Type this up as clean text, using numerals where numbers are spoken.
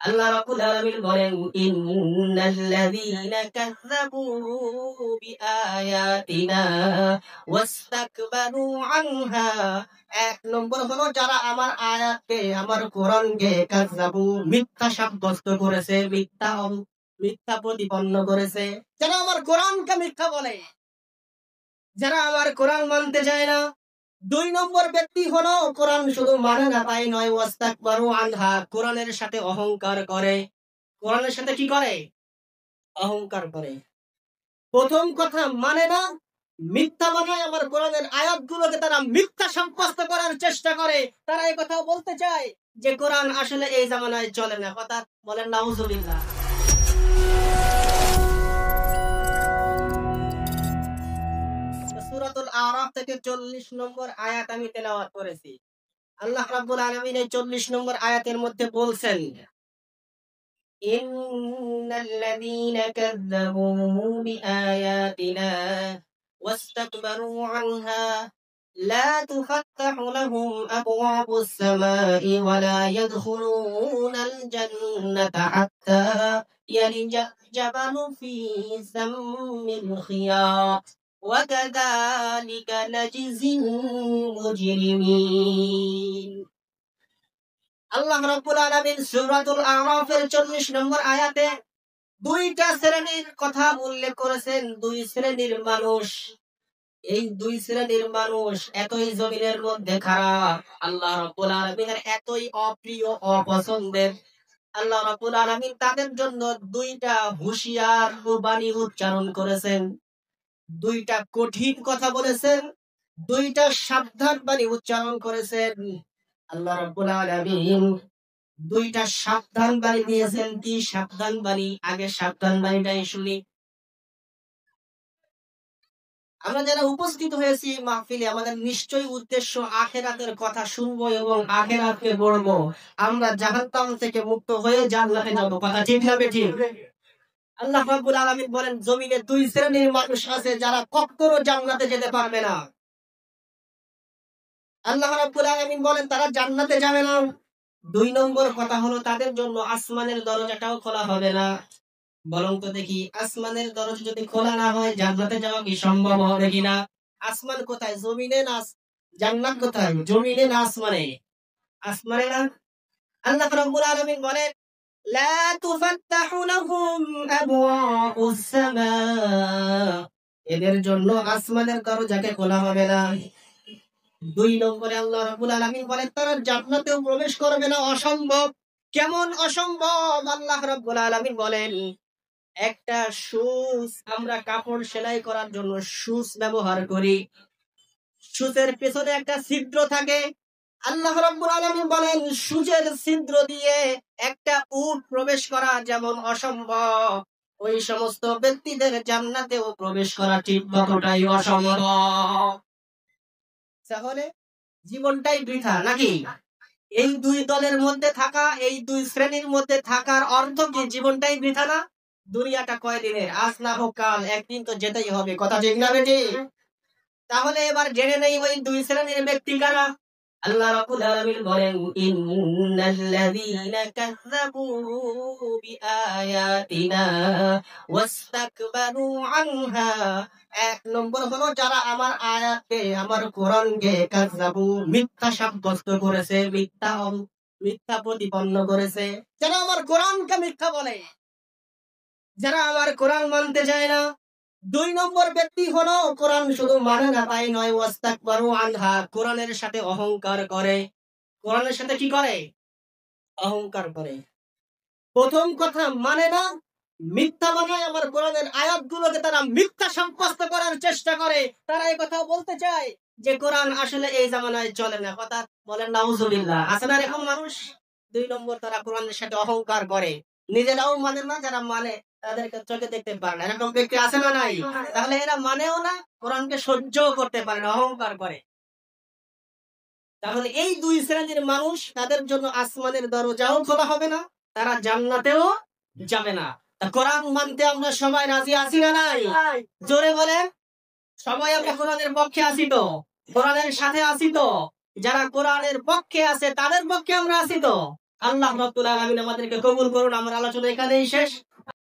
আল্লাহ রাব্বুল আলামিন বলেন ইন্নাল্লাযীনা কাযযাবু বিআয়াতিনা ওয়াস্তাকবারু আনহা। এক নম্বর হলো যারা আমার আয়াতকে, আমার কোরআনকে কাযযাবু মিথ্যা সাব্যস্ত করেছে, মিথ্যা প্রতিপন্ন করেছে। যারা আমার কোরআনকে মিথ্যা বলে, যারা আমার কোরআন মানতে চায় না। দুই নম্বর ব্যক্তি হলো কোরআন শুধু মানে না তাই নয়, ওয়াস্তাকবারু আনহা, কোরআনের সাথে অহংকার করে। কোরআনের সাথে কি করে? অহংকার করে। প্রথম কথা মানে না, মিথ্যা বানায়, আমার কোরআনের আয়াতগুলোকে তারা মিথ্যা সাব্যস্ত করার চেষ্টা করে। তারা এই কথা বলতে চায় যে কোরআন আসলে এই জামানায় চলে না। কথা বলেন নাউজুবিল্লাহ। সূরাতুল আরাফ থেকে 40 নম্বর আয়াত আমি তেলাওয়াত করেছি। আল্লাহ রাব্বুল আলামিন এই 40 নম্বর আয়াতের মধ্যে বলছেন ইন্নাল্লাযীনা কাযযাবু বিআয়াতিনা ওয়াস্তাকবারু আনহা লা তুফাত্তাহু লাহুম আবওয়াবুস সামাই ওয়া লা ইয়াদখুলুনাল জান্নাতা হাত্তা ইয়ালিজাল জাবালু ফি সাম্মিল খিয়াত ওয়া কাযালিকা নাজজিল মুজরিমিন। আল্লাহ রাব্বুল আলামিন সূরাতুল আরাফের 40 নম্বর আয়াতে দুইটা শ্রেণীর কথা উল্লেখ করেছেন। দুই শ্রেণীর মানুষ। এই দুই শ্রেণীর মানুষ এতই জমিনের মধ্যে খারাপ, আল্লাহ রাব্বুল আলামিনের এতই অপ্রিয়, অপছন্দের। আল্লাহ রাব্বুল আলামিন তাদের জন্য দুইটা হুঁশিয়ার বাণী উচ্চারণ করেছেন, দুইটা কঠিন কথা বলেছেন, দুইটা সাবধান বাণী উচ্চারণ করেছেন। আল্লাহ রাব্বুল আলামিন দুইটা সাবধান বাণী দিয়েছেন। কি সাবধান বাণী? আগে সাবধান বাণীটাই শুনি। আমরা যারা উপস্থিত হয়েছি মাহফিলে, আমাদের নিশ্চয়ই উদ্দেশ্য আখিরাতের কথা শুনবো এবং আখিরাতকে গড়বো। আমরা জাহান্নাম থেকে মুক্ত হয়ে জান্নাতে যাব। কথা ঠিক না বেঠিক? আল্লাহ রাব্বুল আলামিন বলেন জমিনে দুই শ্রেণীর মানুষ আছে যারা কখনো জান্নাতে যেতে পারবে না। আল্লাহ রাব্বুল আলামিন বলেন তারা জান্নাতে যাবে না। দুই নম্বর কথা হলো তাদের জন্য আসমানের দরজাটাও খোলা হবে না। বরং তো দেখি আসমানের দরজা যদি খোলা না হয় জান্নাতে যাওয়া কি সম্ভব হবে কিনা? আসমান কোথায়? জমিনে না? জান্নাত কোথায়? জমিনে না আসমানে? আসমানে না। আল্লাহ রাব্বুল আলামিন বলেন লা তুফাত্তাহু লাহুম আবওয়াবুস সামা, এদের জন্য আসমানের দরজাকে খোলা হবে না। দুই নম্বরে আল্লাহ রাব্বুল আলামিন বলেন তারা জান্নাতেও প্রবেশ করবে না। অসম্ভব। কেমন অসম্ভব? আল্লাহ রাব্বুল আলামিন বলেন একটা সুচ, আমরা কাপড় সেলাই করার জন্য সুচ ব্যবহার করি, সুচের পেছনে একটা ছিদ্র থাকে। আল্লাহ রাব্বুল আলামিন বলেন সুচের ছিদ্র দিয়ে একটা উট প্রবেশ করা যেমন অসম্ভব, ওই সমস্ত ব্যক্তিদের জান্নাতেও প্রবেশ করা ঠিক ততটাই অসম্ভব। তাহলে জীবনটাই বৃথা নাকি? এই দুই দলের মধ্যে থাকা, এই দুই শ্রেণীর মধ্যে থাকার অর্থ কি? জীবনটাই বৃথা না? দুনিয়াটা কয়দিনের? আজ না হোক কাল, একদিন তো যেতেই হবে। কথা ঠিক না বেটি? তাহলে এবার জেনে নেই ওই দুই শ্রেণীর ব্যক্তি কারা। আল্লাহ রাব্বুল আলামিন বলেন ইন্নাল্লাযীনা কাযযাবু বিআয়াতিনা ওয়াস্তাকবারু আনহা। এক নম্বর হলো যারা আমার আয়াতকে, আমার কোরআনকে কাযযাবু মিথ্যা সাব্যস্ত করেছে, মিথ্যা প্রতিপন্ন করেছে। যারা আমার কোরআনকে মিথ্যা বলে, যারা আমার কোরআন মানতে চায় না। দুই নম্বর ব্যক্তি হলো কোরআন শুধু মানে না তাই নয়, ওয়াস্তাকবারু আনহা, কোরআনের সাথে অহংকার করে। কোরআনের সাথে কি করে? অহংকার করে। প্রথম কথা মানে না, মিথ্যা বানায়, আমার কোরআনের আয়াতগুলোকে তারা মিথ্যা সাব্যস্ত করার চেষ্টা করে। তারা এই কথা বলতে চায় যে কোরআন আসলে এই জামানায় চলে না। কথা বলেন নাউজুবিল্লাহ। আছে না এরকম মানুষ? দুই নম্বর তারা কোরআনের সাথে অহংকার করে, নিজেরাও মানে না, যারা মানে তাদেরকে চোখে দেখতে পারে না। এরকম ব্যক্তি আছে না নাই? তাহলে এরা মানেও না, কোরআনকে সহ্যও করতে পারে না, অহংকার করে। তাহলে এই দুই শ্রেণীর মানুষ, তাদের জন্য আসমানের দরজাও খোলা হবে না, তারা জান্নাতেও যাবে না। তা কোরআন মানতে আমরা সবাই রাজি আছি না নাই? জোরে বলেন। সবাই আমরা কোরআনের পক্ষে আছি তো? কোরআনের সাথে আছি তো? যারা কোরআনের পক্ষে আছে তাদের পক্ষে আমরা আছি তো? আল্লাহ রাব্বুল আলামিন আমাদেরকে কবুল করুন। আমার আলোচনা এখানেই শেষ।